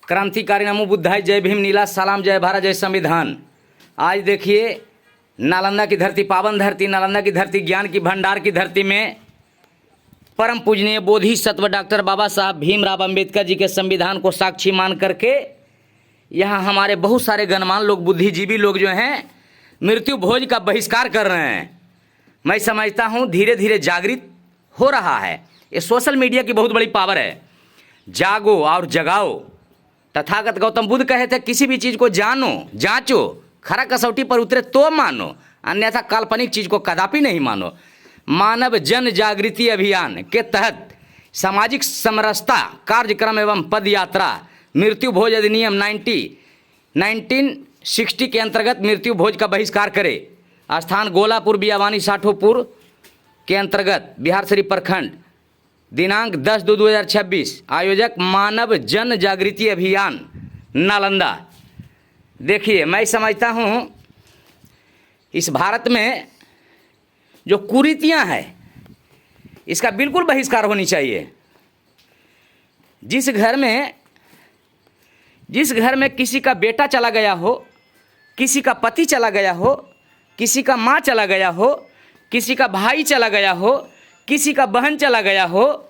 क्रांतिकारी नमो बुद्धाय, जय भीम, नीला सलाम, जय भारत, जय संविधान। आज देखिए नालंदा की धरती, पावन धरती, नालंदा की धरती, ज्ञान की भंडार की धरती में परम पूजनीय बोधिसत्व डॉक्टर बाबा साहब भीमराव अंबेडकर जी के संविधान को साक्षी मान करके यहाँ हमारे बहुत सारे गणमान्य लोग, बुद्धिजीवी लोग जो हैं मृत्यु भोज का बहिष्कार कर रहे हैं। मैं समझता हूँ धीरे धीरे जागृत हो रहा है। ये सोशल मीडिया की बहुत बड़ी पावर है। जागो और जगाओ। तथागत गौतम बुद्ध कहे थे किसी भी चीज़ को जानो, जांचो, खरा कसौटी पर उतरे तो मानो, अन्यथा काल्पनिक चीज़ को कदापि नहीं मानो। मानव जन जागृति अभियान के तहत सामाजिक समरसता कार्यक्रम एवं पद यात्रा मृत्यु भोज अधिनियम 1960 के अंतर्गत मृत्यु भोज का बहिष्कार करे। स्थान गोलापुर, बियावानी, साठोपुर के अंतर्गत बिहार शरीफ प्रखंड। दिनांक 10/2/2026। आयोजक मानव जन जागृति अभियान नालंदा। देखिए मैं समझता हूँ इस भारत में जो कुरीतियाँ हैं इसका बिल्कुल बहिष्कार होनी चाहिए। जिस घर में किसी का बेटा चला गया हो, किसी का पति चला गया हो, किसी का माँ चला गया हो, किसी का भाई चला गया हो, किसी का बहन चला गया हो,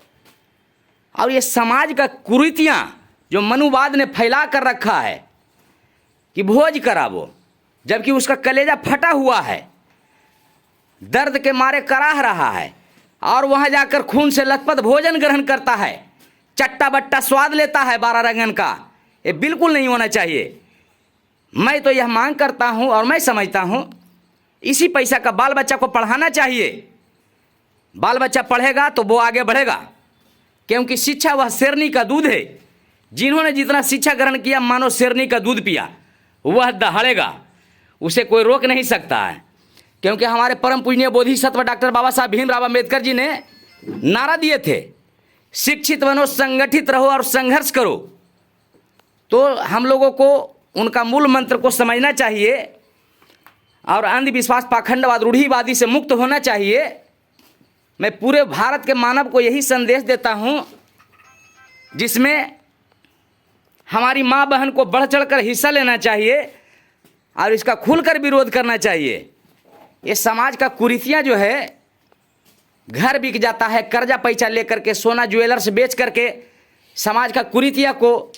और ये समाज का कुरीतियाँ जो मनुवाद ने फैला कर रखा है कि भोज करावो, जबकि उसका कलेजा फटा हुआ है, दर्द के मारे कराह रहा है और वहाँ जाकर खून से लथपथ भोजन ग्रहण करता है, चट्टा बट्टा स्वाद लेता है 12 रंगन का। ये बिल्कुल नहीं होना चाहिए। मैं तो यह मांग करता हूँ और मैं समझता हूँ इसी पैसा का बाल बच्चा को पढ़ाना चाहिए। बाल बच्चा पढ़ेगा तो वो आगे बढ़ेगा, क्योंकि शिक्षा वह शेरनी का दूध है। जिन्होंने जितना शिक्षा ग्रहण किया मानो शेरनी का दूध पिया, वह दहाड़ेगा, उसे कोई रोक नहीं सकता है। क्योंकि हमारे परम पूजनीय बोधिसत्व डॉक्टर बाबा साहब भीमराव अंबेडकर जी ने नारा दिए थे, शिक्षित बनो, संगठित रहो और संघर्ष करो। तो हम लोगों को उनका मूल मंत्र को समझना चाहिए और अंधविश्वास, पाखंडवाद, रूढ़िवादी से मुक्त होना चाहिए। मैं पूरे भारत के मानव को यही संदेश देता हूँ जिसमें हमारी माँ बहन को बढ़ चढ़कर हिस्सा लेना चाहिए और इसका खुलकर विरोध करना चाहिए। ये समाज का कुरीतियाँ जो है, घर बिक जाता है, कर्जा पैसा लेकर के, सोना ज्वेलर्स बेच करके समाज का कुरीतियाँ को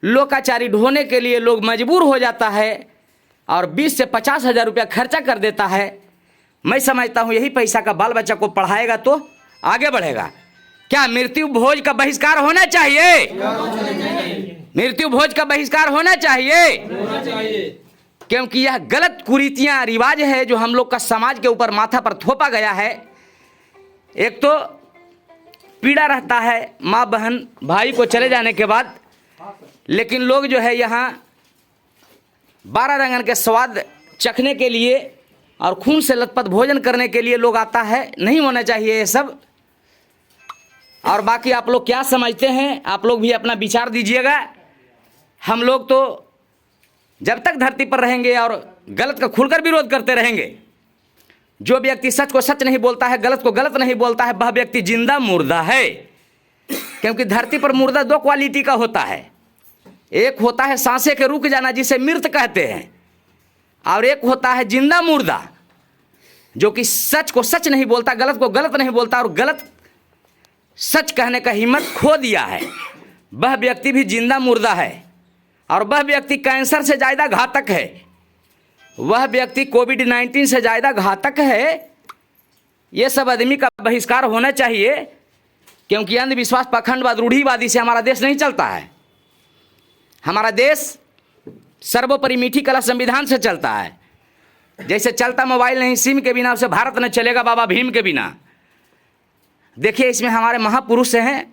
लोकाचारी ढोने के लिए लोग मजबूर हो जाता है और 20 से 50 हज़ार रुपया खर्चा कर देता है। मैं समझता हूँ यही पैसा का बाल बच्चा को पढ़ाएगा तो आगे बढ़ेगा। क्या मृत्यु भोज का बहिष्कार होना चाहिए? मृत्यु भोज का बहिष्कार होना चाहिए, क्योंकि यह गलत कुरीतियाँ, रिवाज है जो हम लोग का समाज के ऊपर माथा पर थोपा गया है। एक तो पीड़ा रहता है माँ बहन भाई को चले जाने के बाद, लेकिन लोग जो है यहाँ 12 रंगन के स्वाद चखने के लिए और खून से लथपथ भोजन करने के लिए लोग आता है। नहीं होना चाहिए ये सब। और बाकी आप लोग क्या समझते हैं, आप लोग भी अपना विचार दीजिएगा। हम लोग तो जब तक धरती पर रहेंगे और गलत का खुलकर विरोध करते रहेंगे। जो व्यक्ति सच को सच नहीं बोलता है, गलत को गलत नहीं बोलता है, वह व्यक्ति जिंदा मुर्दा है। क्योंकि धरती पर मुर्दा 2 क्वालिटी का होता है। एक होता है सांसें के रुक जाना, जिसे मृत कहते हैं, और एक होता है जिंदा मुर्दा, जो कि सच को सच नहीं बोलता, गलत को गलत नहीं बोलता और गलत सच कहने का हिम्मत खो दिया है। वह व्यक्ति भी जिंदा मुर्दा है और वह व्यक्ति कैंसर से ज़्यादा घातक है, वह व्यक्ति कोविड-19 से ज़्यादा घातक है। ये सब आदमी का बहिष्कार होना चाहिए, क्योंकि अंधविश्वास, पाखंडवाद, रूढ़िवादी से हमारा देश नहीं चलता है। हमारा देश सर्वोपरि मीठी कला संविधान से चलता है। जैसे चलता मोबाइल नहीं सिम के बिना, उसे भारत न चलेगा बाबा भीम के बिना। देखिए इसमें हमारे महापुरुष हैं,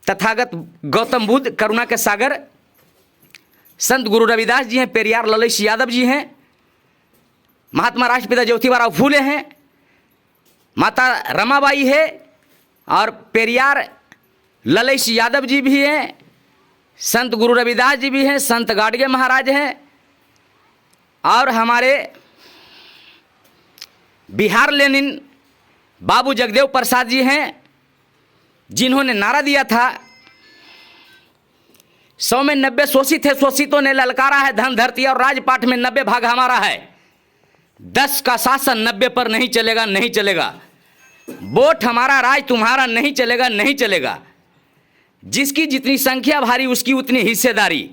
तथागत गौतम बुद्ध, करुणा के सागर, संत गुरु रविदास जी हैं, पेरियार ललेश यादव जी हैं, महात्मा राष्ट्रपिता ज्योतिबा फूले हैं, माता रमाबाई है और पेरियार ललेश यादव जी भी हैं, संत गुरु रविदास जी भी हैं, संत गाडगे महाराज हैं, और हमारे बिहार लेनिन बाबू जगदेव प्रसाद जी हैं, जिन्होंने नारा दिया था 100 में 90 शोषित है, शोषितों ने ललकारा है धन धरती और राजपाट में 90 भाग हमारा है। 10 का शासन 90 पर नहीं चलेगा, नहीं चलेगा। वोट हमारा, राज तुम्हारा, नहीं चलेगा, नहीं चलेगा। जिसकी जितनी संख्या भारी उसकी उतनी हिस्सेदारी।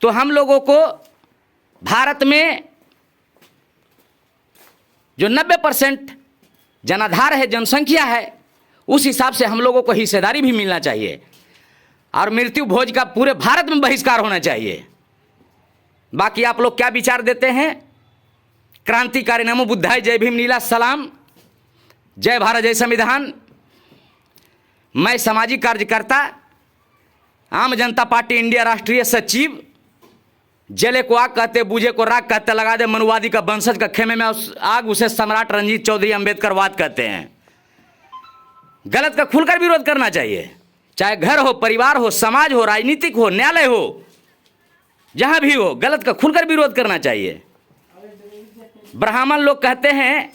तो हम लोगों को भारत में जो 90% जनाधार है, जनसंख्या है, उस हिसाब से हम लोगों को हिस्सेदारी भी मिलना चाहिए और मृत्यु भोज का पूरे भारत में बहिष्कार होना चाहिए। बाकी आप लोग क्या विचार देते हैं? क्रांतिकारी नमो बुद्धाय, जय भीम, नीला सलाम, जय भारत, जय संविधान। मैं सामाजिक कार्यकर्ता, आम जनता पार्टी इंडिया राष्ट्रीय सचिव, जले को आग कहते, बूझे को राग कहते, लगा दे मनुवादी का वंशज का खेमे में आग, उसे सम्राट रणजीत चौधरी अम्बेडकरवाद कहते हैं। गलत का खुलकर विरोध करना चाहिए, चाहे घर हो, परिवार हो, समाज हो, राजनीतिक हो, न्यायालय हो, जहां भी हो, गलत का खुलकर विरोध करना चाहिए। ब्राह्मण लोग कहते हैं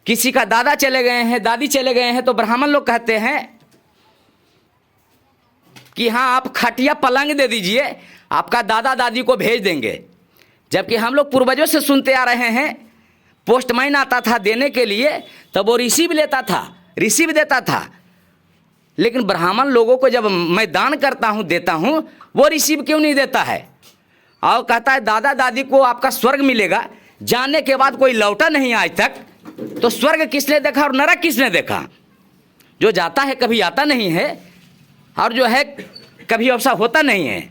किसी का दादा चले गए हैं, दादी चले गए हैं, तो ब्राह्मण लोग कहते हैं कि हाँ आप खटिया पलंग दे दीजिए, आपका दादा दादी को भेज देंगे। जबकि हम लोग पूर्वजों से सुनते आ रहे हैं, पोस्टमैन आता था देने के लिए, तब वो रिसीव लेता था, रिसीव देता था। लेकिन ब्राह्मण लोगों को जब मैं दान करता हूँ, देता हूँ, वो रिसीव क्यों नहीं देता है? और कहता है दादा दादी को आपका स्वर्ग मिलेगा। जाने के बाद कोई लौटा नहीं आज तक, तो स्वर्ग किसने देखा और नरक किसने देखा? जो जाता है कभी आता नहीं है, और जो है कभी ऐसा होता नहीं है।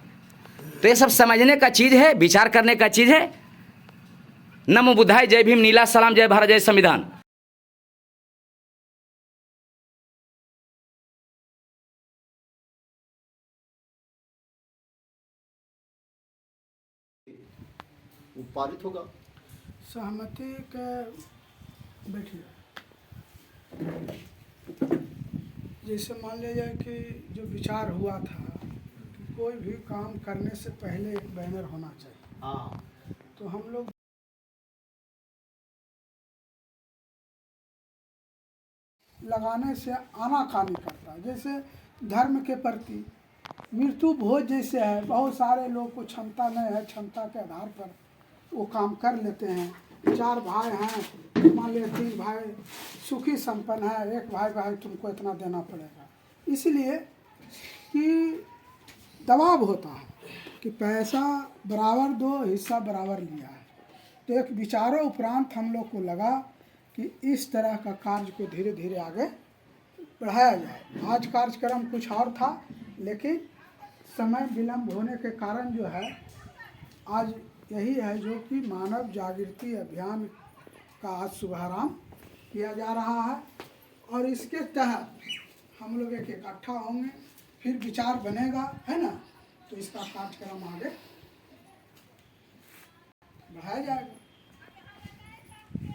तो ये सब समझने का चीज़ है, विचार करने का चीज़ है। नमो बुद्धाय, जय भीम, नीला सलाम, जय भारत, जय संविधान। पारित होगा। सहमति के बैठिए। जैसे मान लीजिए कि जो विचार हुआ था कि कोई भी काम करने से पहले एक बैनर होना चाहिए। हाँ, तो हम लोग लगाने से आनाकानी करता है। जैसे धर्म के प्रति मृत्यु भोज जैसे है, बहुत सारे लोग को क्षमता नहीं है, क्षमता के आधार पर वो काम कर लेते हैं। 4 भाई हैं, मान लीजिए 3 भाई सुखी संपन्न है, एक भाई तुमको इतना देना पड़ेगा, इसलिए कि दबाव होता है कि पैसा बराबर दो, हिस्सा बराबर लिया है। तो एक विचारों उपरांत हम लोग को लगा कि इस तरह का कार्य को धीरे धीरे आगे बढ़ाया जाए। आज कार्यक्रम कुछ और था, लेकिन समय विलम्ब होने के कारण जो है आज यही है जो कि मानव जागृति अभियान का आज शुभारंभ किया जा रहा है। और इसके तहत हम लोग एक इकट्ठा होंगे, फिर विचार बनेगा, है ना, तो इसका कार्यक्रम आगे बढ़ाया जाएगा।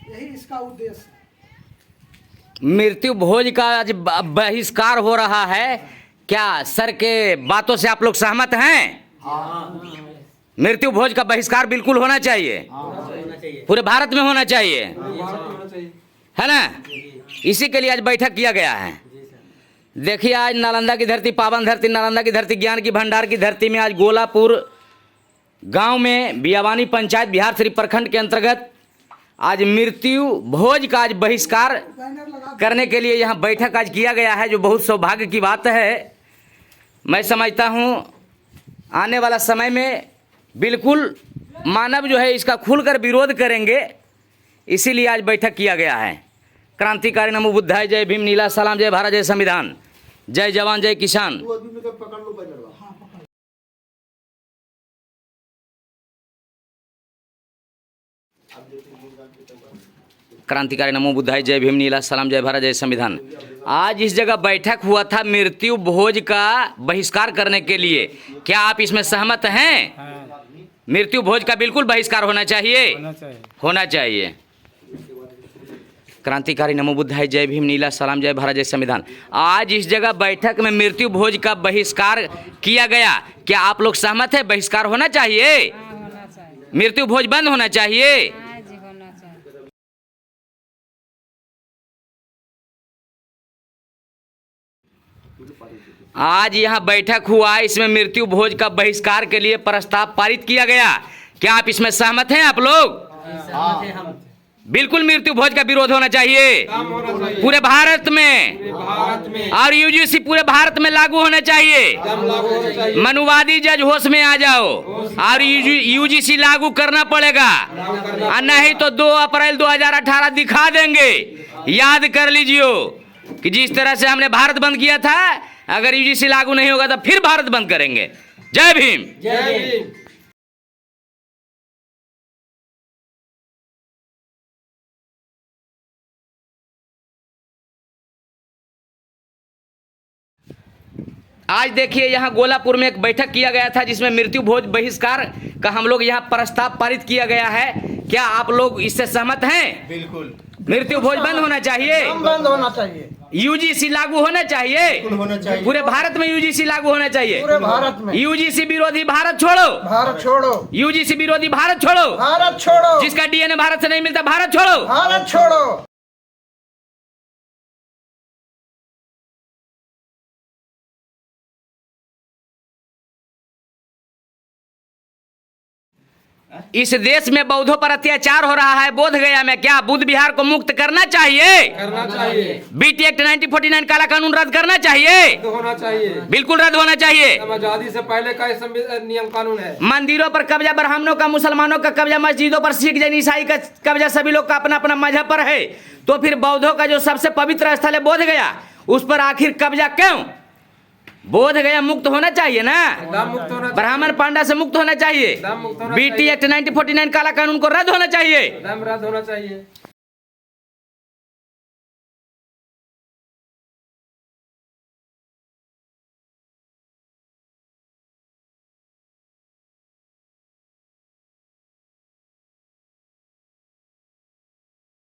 यही इसका उद्देश्य है। मृत्यु भोज का आज बहिष्कार हो रहा है, क्या सर के बातों से आप लोग सहमत हैं? मृत्यु भोज का बहिष्कार बिल्कुल होना चाहिए, पूरे भारत में होना चाहिए, है ना? इसी के लिए आज बैठक किया गया है। देखिए आज नालंदा की धरती, पावन धरती, नालंदा की धरती, ज्ञान की भंडार की धरती में आज गोलापुर गांव में बियावानी पंचायत बिहार शरीफ प्रखंड के अंतर्गत आज मृत्यु भोज का आज बहिष्कार करने के लिए यहाँ बैठक आज किया गया है, जो बहुत सौभाग्य की बात है। मैं समझता हूँ आने वाला समय में बिल्कुल मानव जो है इसका खुलकर विरोध करेंगे, इसीलिए आज बैठक किया गया है। क्रांतिकारी नमो बुद्धाय, जय भीम, नीला सलाम, जय भारत, जय संविधान, जय जवान, जय किसान। क्रांतिकारी नमो बुद्धाय, जय भीम, नीला सलाम, जय भारत, जय संविधान। आज इस जगह बैठक हुआ था मृत्यु भोज का बहिष्कार करने के लिए। क्या आप इसमें सहमत हैं? मृत्यु भोज का बिल्कुल बहिष्कार होना चाहिए, होना चाहिए। क्रांतिकारी नमो बुद्धाय, जय भीम, नीला सलाम, जय भारत, जय संविधान। आज इस जगह बैठक में मृत्यु भोज का बहिष्कार किया गया। क्या आप लोग सहमत है? बहिष्कार होना चाहिए, मृत्यु भोज बंद होना चाहिए। आज यहाँ बैठक हुआ, इसमें मृत्यु भोज का बहिष्कार के लिए प्रस्ताव पारित किया गया। क्या आप इसमें सहमत हैं आप लोग? बिल्कुल मृत्यु भोज का विरोध होना चाहिए पूरे भारत में, और यूजीसी पूरे भारत में लागू होना चाहिए। मनुवादी जज होश में आ जाओ और यूजीसी लागू करना पड़ेगा, और नहीं तो 2 अप्रैल 2018 दिखा देंगे। याद कर लीजिए कि जिस तरह से हमने भारत बंद किया था, अगर यूजीसी लागू नहीं होगा तो फिर भारत बंद करेंगे। जय भीम। जय भीम। आज देखिए यहाँ गोलापुर में एक बैठक किया गया था जिसमें मृत्यु भोज बहिष्कार का हम लोग यहाँ प्रस्ताव पारित किया गया है। क्या आप लोग इससे सहमत हैं? बिल्कुल मृत्यु भोज बंद होना चाहिए, बंद होना चाहिए, यूजीसी लागू होना चाहिए, होना चाहिए। पूरे भारत में यूजीसी लागू होना चाहिए। पूरे भारत में। यूजीसी विरोधी भारत छोड़ो, भारत छोड़ो, यूजीसी विरोधी भारत छोड़ो, भारत छोड़ो, जिसका डीएनए भारत से नहीं मिलता भारत छोड़ो। भारत छोड़ो। इस देश में बौद्धों पर अत्याचार हो रहा है। बोध गया में क्या बुद्ध विहार को मुक्त करना चाहिए? करना चाहिए। बीटी एक्ट 1949 काला कानून रद्द करना चाहिए, होना चाहिए, बिल्कुल रद्द होना चाहिए। आजादी से पहले का नियम कानून है। मंदिरों पर कब्जा ब्राह्मणों का, मुसलमानों का कब्जा, मस्जिदों पर सिख जैन ईसाई का कब्जा, सभी लोग का अपना अपना मजहब पर है। तो फिर बौद्धों का जो सबसे पवित्र स्थल है बोध गया, उस पर आखिर कब्जा क्यों? बोध गया मुक्त होना चाहिए ना, मुक्त होना, ब्राह्मण पांडा से मुक्त होना चाहिए, मुक्त होना बीटी एक्ट 1949 काला कानून को रद्द होना चाहिए। रद्द होना चाहिए।